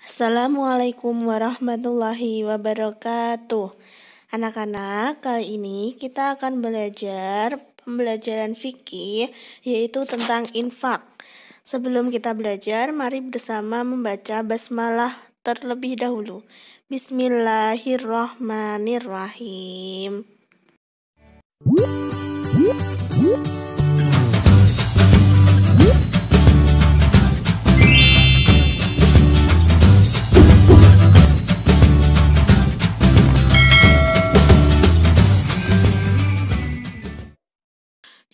Assalamualaikum warahmatullahi wabarakatuh. Anak-anak, kali ini kita akan belajar pembelajaran fikih, yaitu tentang infak. Sebelum kita belajar, mari bersama membaca basmalah terlebih dahulu. Bismillahirrahmanirrahim.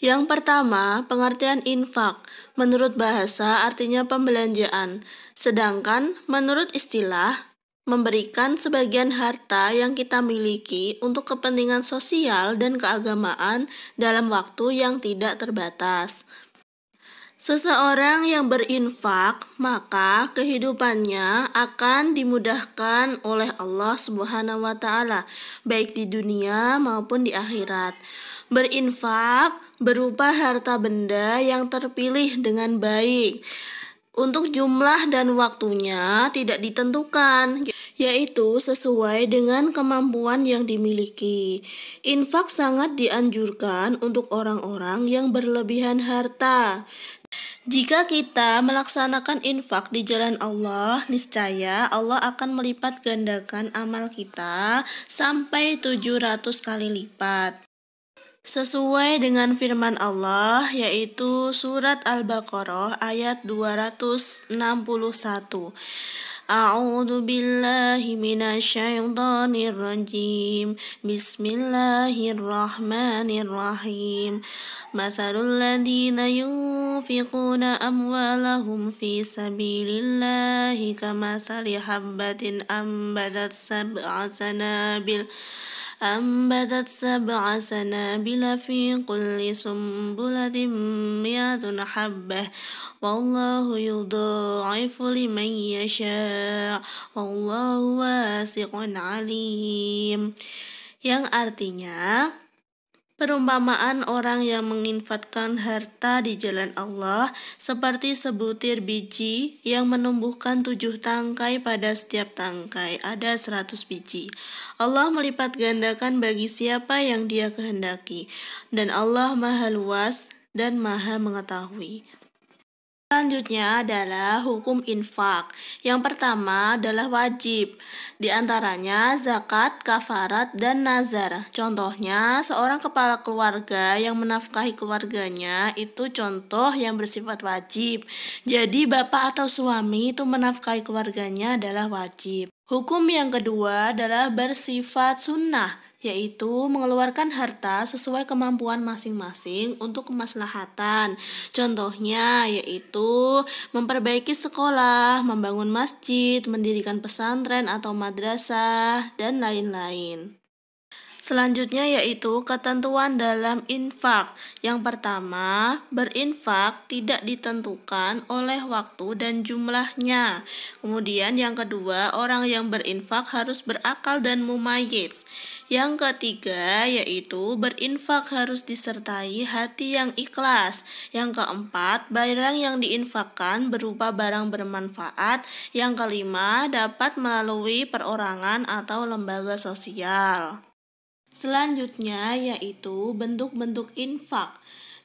Yang pertama, pengertian infak. Menurut bahasa artinya pembelanjaan. Sedangkan menurut istilah, memberikan sebagian harta yang kita miliki untuk kepentingan sosial dan keagamaan dalam waktu yang tidak terbatas. Seseorang yang berinfak, maka kehidupannya akan dimudahkan oleh Allah Subhanahu wa Ta'ala, baik di dunia maupun di akhirat. Berinfak berupa harta benda yang terpilih dengan baik. Untuk jumlah dan waktunya tidak ditentukan, yaitu sesuai dengan kemampuan yang dimiliki. Infak sangat dianjurkan untuk orang-orang yang berlebihan harta. Jika kita melaksanakan infak di jalan Allah, niscaya Allah akan melipat gandakan amal kita sampai 700 kali lipat. Sesuai dengan firman Allah, yaitu surat Al-Baqarah ayat 261. A'udzu billahi minasyaitonir rajim. Bismillahirrahmanirrahim. Matsalul ladzina yunfiquna amwalahum fi sabilillahi kamatsali habbatin ambatat sab'a sanabila fi kulli sumbulatin mi'atun habbah wallahu yudha'ifu liman yasha' wallahu wasi'un alim. Yang artinya, perumpamaan orang yang menginfakkan harta di jalan Allah seperti sebutir biji yang menumbuhkan 7 tangkai, pada setiap tangkai ada 100 biji. Allah melipat gandakan bagi siapa yang Dia kehendaki, dan Allah Maha Luas dan Maha Mengetahui. Selanjutnya adalah hukum infak. Yang pertama adalah wajib. Di antaranya zakat, kafarat, dan nazar. Contohnya, seorang kepala keluarga yang menafkahi keluarganya itu contoh yang bersifat wajib. Jadi bapak atau suami itu menafkahi keluarganya adalah wajib. Hukum yang kedua adalah bersifat sunnah, yaitu mengeluarkan harta sesuai kemampuan masing-masing untuk kemaslahatan. Contohnya yaitu memperbaiki sekolah, membangun masjid, mendirikan pesantren atau madrasah, dan lain-lain. Selanjutnya yaitu ketentuan dalam infak. Yang pertama, berinfak tidak ditentukan oleh waktu dan jumlahnya. Kemudian yang kedua, orang yang berinfak harus berakal dan mumayyiz. Yang ketiga yaitu berinfak harus disertai hati yang ikhlas. Yang keempat, barang yang diinfakkan berupa barang bermanfaat. Yang kelima, dapat melalui perorangan atau lembaga sosial. Selanjutnya yaitu bentuk-bentuk infak,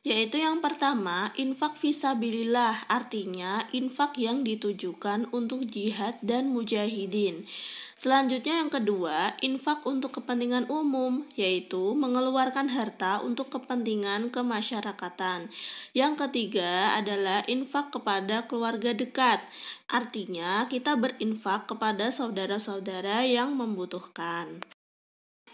yaitu yang pertama, infak fisabilillah, artinya infak yang ditujukan untuk jihad dan mujahidin. Selanjutnya yang kedua, infak untuk kepentingan umum, yaitu mengeluarkan harta untuk kepentingan kemasyarakatan. Yang ketiga adalah infak kepada keluarga dekat, artinya kita berinfak kepada saudara-saudara yang membutuhkan.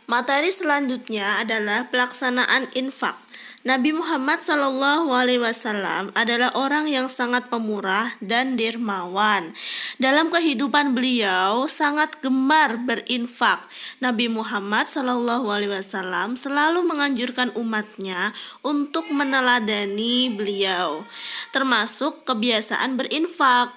Materi selanjutnya adalah pelaksanaan infak. Nabi Muhammad SAW adalah orang yang sangat pemurah dan dermawan. Dalam kehidupan beliau sangat gemar berinfak. Nabi Muhammad SAW selalu menganjurkan umatnya untuk meneladani beliau, termasuk kebiasaan berinfak.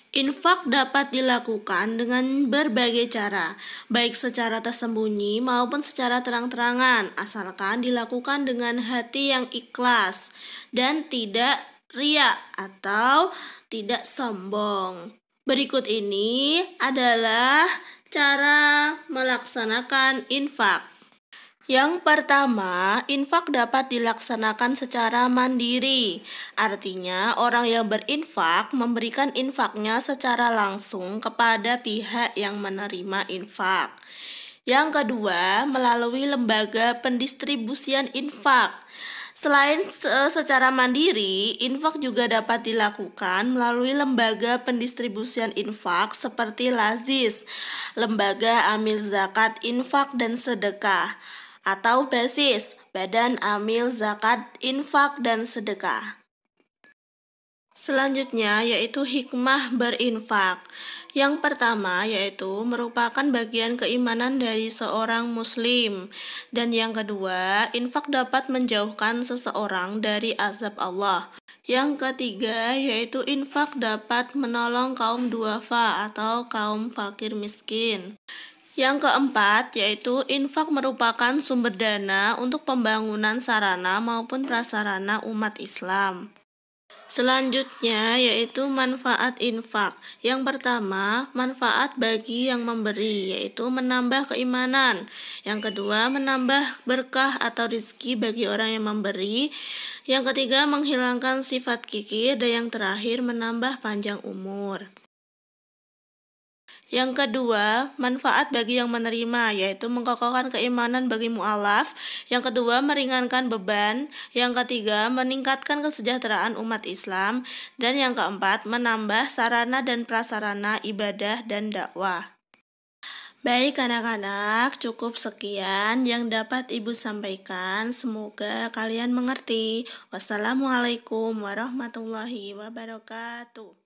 Infak dapat dilakukan dengan berbagai cara, baik secara tersembunyi maupun secara terang-terangan, asalkan dilakukan dengan hati yang ikhlas dan tidak riya atau tidak sombong. Berikut ini adalah cara melaksanakan infak. Yang pertama, infak dapat dilaksanakan secara mandiri. Artinya, orang yang berinfak memberikan infaknya secara langsung kepada pihak yang menerima infak. Yang kedua, melalui lembaga pendistribusian infak. Selain secara mandiri, infak juga dapat dilakukan melalui lembaga pendistribusian infak seperti Lazis, Lembaga Amil Zakat Infak dan Sedekah, atau BASIS, Badan Amil Zakat Infak dan Sedekah. Selanjutnya yaitu hikmah berinfak. Yang pertama yaitu merupakan bagian keimanan dari seorang muslim. Dan yang kedua, infak dapat menjauhkan seseorang dari azab Allah. Yang ketiga yaitu infak dapat menolong kaum duafa atau kaum fakir miskin. Yang keempat yaitu infak merupakan sumber dana untuk pembangunan sarana maupun prasarana umat Islam. Selanjutnya yaitu manfaat infak. Yang pertama, manfaat bagi yang memberi, yaitu menambah keimanan. Yang kedua, menambah berkah atau rezeki bagi orang yang memberi. Yang ketiga, menghilangkan sifat kikir. Dan yang terakhir, menambah panjang umur. Yang kedua, manfaat bagi yang menerima, yaitu mengokohkan keimanan bagi mu'alaf. Yang kedua, meringankan beban. Yang ketiga, meningkatkan kesejahteraan umat Islam. Dan yang keempat, menambah sarana dan prasarana ibadah dan dakwah. Baik anak-anak, cukup sekian yang dapat Ibu sampaikan. Semoga kalian mengerti. Wassalamualaikum warahmatullahi wabarakatuh.